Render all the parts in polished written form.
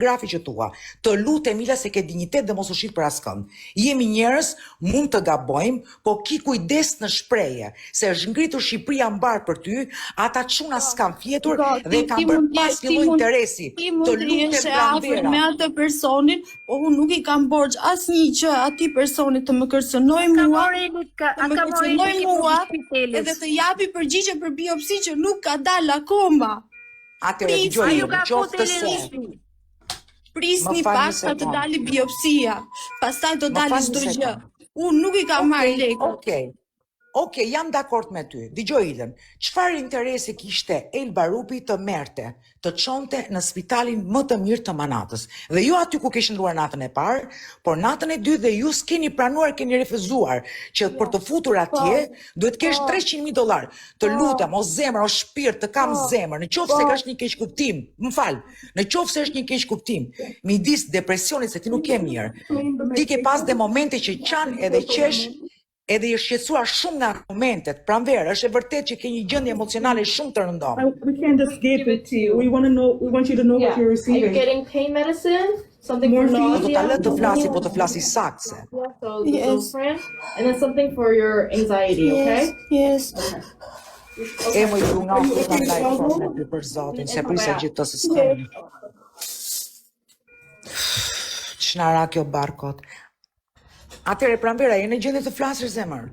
grafi që tua, të lutem Mila se ke dinjitet dhe mos u shit për askënd. Jemi njerëz, mund të gabojmë, po ki kujdes në shprehje, se është ngritur Shqipëria mbar për ty, ata çuna s'kan fjetur dhe kanë bërë pas një lloj interesi. Të lutem Pranvera. Me atë personin, po unë nuk i kam borxh asnjë gjë atij personit të më kërcënoj mua, edhe të japi përgjigje për biopsi që nuk ka dalë akoma. Atëherë dëgjoj, qoftë se prisni pak sa të dali biopsia, pastaj do dali çdo gjë. Unë nuk i kam marrë lekët. Okej, jam dakord me ty. Dëgjoj Ilën, çfarë interesi kishte Elba Rupi të merrte, të çonte në spitalin më të mirë të Manatës? Dhe jo aty ku ke qëndruar natën e parë, por natën e dytë dhe ju s'keni pranuar, keni refuzuar që për të futur atje duhet kesh $300.000. Të lutem, o zemër, o shpirt, të kam zemër, në qoftë se ka një keq kuptim, më fal, në qoftë se është një keq kuptim, midis depresionit se ti nuk je mirë. Ti ke pas dhe momente që qan edhe qesh edhe i shqetësuar shumë nga momentet. Pranvera, është e vërtet që ke një gjendje emocionale shumë të rëndom. We can't just give it to you. We want you to know what you're receiving. Are you getting pain medicine? Something for nausea? Do ta lë të flasi, po të flasi saktë. So the Zofran, and then something for your anxiety, okay? Yes. E më i dhunon të ta ndaj formën ty për Zotin, se prisa gjithë të sistemi. Ç'na kjo barkot? Atëre Pranvera, je në gjendje të flasësh zemër?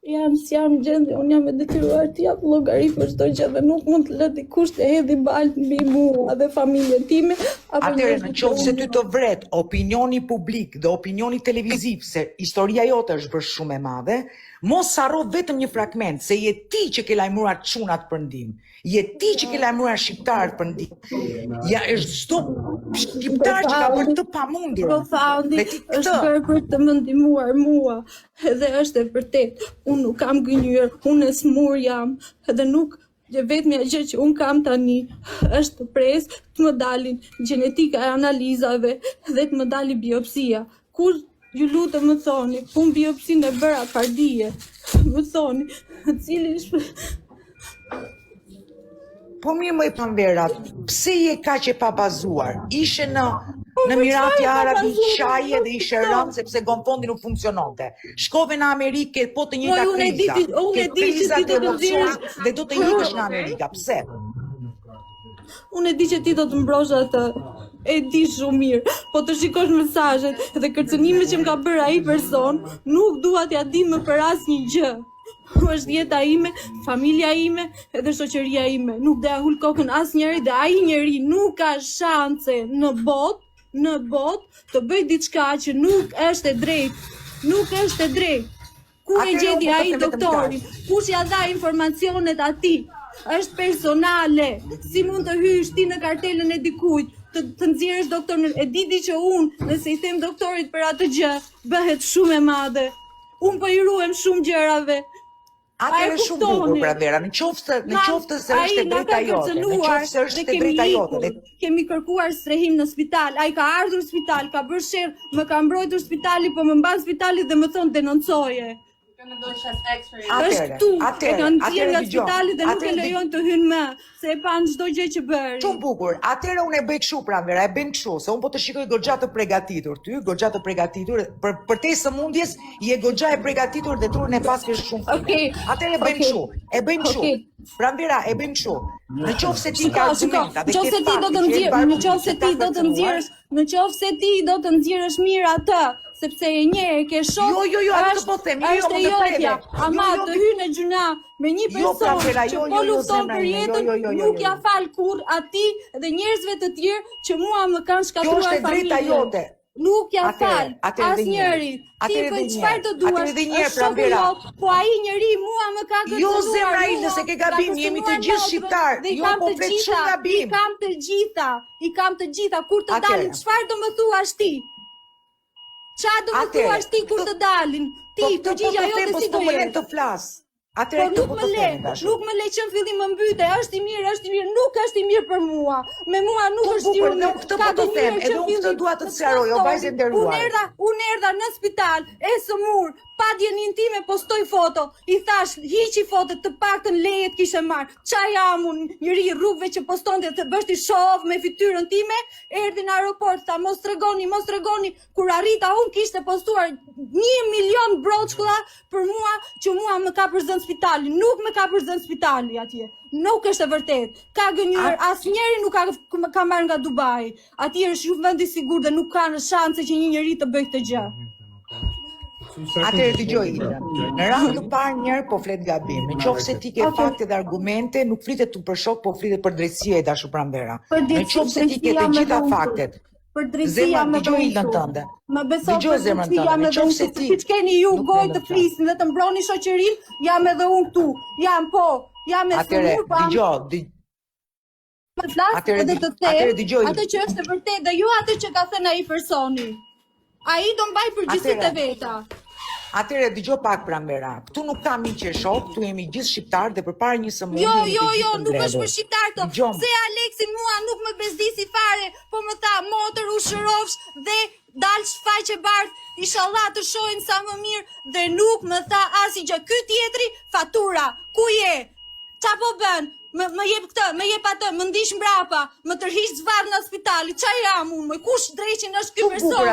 Jam gjendje, unë jam e detyruar të jap llogari për çdo gjë dhe nuk mund të lë dikush të hedhë balë mbi mua dhe familjen time. Atëre, në qoftë se ty të vret opinioni publik dhe opinioni televiziv se historia jote është bërë shumë e madhe, mos harro vetëm një fragment, se je ti që ke lajmëruar çunat për ndihmë. Je ti që ke lajmëruar shqiptarët për ndihmë. Ja është çdo shqiptar që ka bërë të pamundur. Po faundi është bërë për të më ndihmuar mua. Edhe është e vërtet. Unë nuk kam gënjur, unë e smur jam, edhe nuk vetmja gjë që unë kam tani është të pres të më dalin gjenetika e analizave dhe të më dali biopsia. Kur ju lutem më thoni, unë biopsinë e bëra kardie. Më thoni, cili është... Po mirë më i Pranvera, pse je kaq e pabazuar? Ishe në Emirat Arabi qaje dhe ishe rënë sepse gonfondi nuk funksiononte. Shkove në Amerikë, po të njëjta kriza. Ke kriza të emocion dhe do të ikësh në Amerika. Pse? Unë e di që ti do të mbrosh atë. E di shumë mirë, po të shikosh mesazhet dhe kërcënimet që më ka bërë ai person, nuk dua t'ja di më për asnjë gjë. Është jeta ime, familja ime edhe shoqëria ime. Nuk do ja hul kokën asnjëri dhe ai njeri nuk ka shanse në botë të bëj diçka që nuk është e drejtë. Nuk është e drejtë. Ku e gjeti ai doktorin? Kush ja dha informacionet atij? Është personale. Si mund të hysh ti në kartelën e dikujt? Të nxjerrësh doktorin? E di që unë, nëse i them doktorit për atë gjë, bëhet shumë e madhe. Unë po i ruhem shumë gjërave. Atëherë shumë bukur Pranvera, në qoftë se është e drejta jote, në qoftë se është e drejta jote. Kemi kërkuar strehim në spital, ai ka ardhur në spital, ka bërë sherr, më ka mbrojtur spitali, po më mban spitali dhe më thon denoncoje. Atëherë, nga spitali dhe nuk e lejojnë të hynë më, se e pan çdo gjë që bëri. Shumë bukur. Atëherë unë e bëj kështu Pranvera, e bën kështu, se unë po të shikoj goxha të përgatitur ty, goxha të përgatitur për te sëmundjes, je goxha e përgatitur dhe turën e pas ke shumë. Okej. Atëherë e bëjmë kështu. E bëjmë kështu. Pranvera, e bëjmë kështu. Në qoftë se ti ka argumenta dhe ke në qoftë se ti do të nxjerrësh mirë atë, sepse e njeh, ke shok. Jo, atë po them, jo, më jotja. Ama të hynë në gjuna me një person që po lufton për jetën, nuk ja fal kurr atij dhe njerëzve të tjerë që mua më kanë shkatruar familjen. Kjo është e drejta jote. Nuk ja fal asnjëri. Ti po çfarë do duash? Atëherë edhe një herë Pranvera. Po ai njeri mua më ka gëzuar. Jo zemra ime, se ke gabim, jemi të gjithë shqiptar. Jo po pret shumë gabim. I kam të gjitha. Kur të dalin, çfarë do më thuash ti? Çfarë do më thuash ti kur të dalin? Ti përgjigja jote si do jetë? Të flas. Atëherë nuk më le, nuk më le që në fillim më mbyte, është i mirë, nuk është i mirë për mua. Me mua nuk është i mirë. Këtë po të them, edhe unë këtë dua të sqaroj, o vajzë e nderuar. Unë erdha në spital, e sëmur, pa djenin time postoj foto, i thash, hiqi foto, të paktën lejet kishe marrë. Qa jam unë, njëri rrugëve që postonte të bështi shoh me fytyrën time, erdhi në aeroport, tha mos tregoni, kur arrita unë kishte postuar 1 milion broçkulla për mua, që mua më ka përzën spitali, nuk më ka përzën spitali atje. Nuk është e vërtet. Ka gënjur, asnjëri nuk ka marrë nga Dubai. Atje është shumë vend i sigurt dhe nuk kanë shanse që një njeri të bëjë këtë gjë. Atëherë dëgjoj Ida. Në radhë të parë njëherë po flet gabim. Nëse ti ke fakte dhe argumente, nuk flitet tu për shok, po flitet për drejtësi e dashur Pramvera. Nëse ti ke të gjitha faktet. Për drejtësia me zemrën tënde. Më beso për drejtësia me dhe unë, siç keni ju gojë të flisin dhe të mbroni shoqërinë, jam edhe unë këtu. Jam e sigurt, po Atëherë dëgjoj. Atë që është e vërtetë dhe jo atë që ka thënë ai personi. Ai do mbaj përgjegjësitë e veta. Atëherë dëgjoj pak Pramvera. Këtu nuk kam miq e shok, këtu jemi gjithë shqiptar dhe përpara një sëmundje. Jo, nuk është për shqiptar këto. Se Aleksin mua nuk më bezdisi fare, po më tha motër u shërofsh dhe dalë shfaqe bardh, inshallah të shohin sa më mirë dhe nuk më tha asgjë. Ky tjetri fatura, ku je? Qa po bën? Më jep këtë, më jep atë, më ndish mbrapa, më tërhiq zvarr në spitali. Qa jam unë? Kush dreqin është ky person?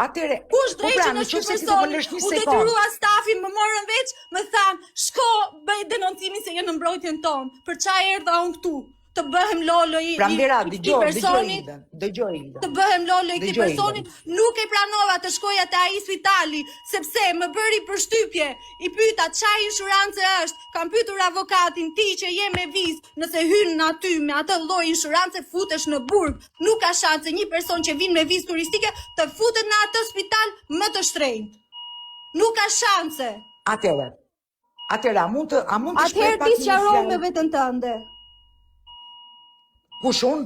Atëre. Kush dreqin është ky person? U detyrua stafi, më morën veç, më than, shko bëj denoncimin se je në mbrojtjen tonë. Për qa erdha unë këtu? Të bëhem lolo i personit, të bëhem lolo i këtij personit, nuk e pranova të shkoja te ai spitali, sepse më bëri përshtypje. I pyeta çfarë inshurancë është. Kam pyetur avokatin, ti që je me vizë, nëse hyn aty me atë lloj inshurancë futesh në burg. Nuk ka shanse një person që vin me vizë turistike të futet në atë spital më të shtrenjtë. Nuk ka shanse. Atëherë, a mund të Atëherë ti sqaroj me veten tënde. Kush unë?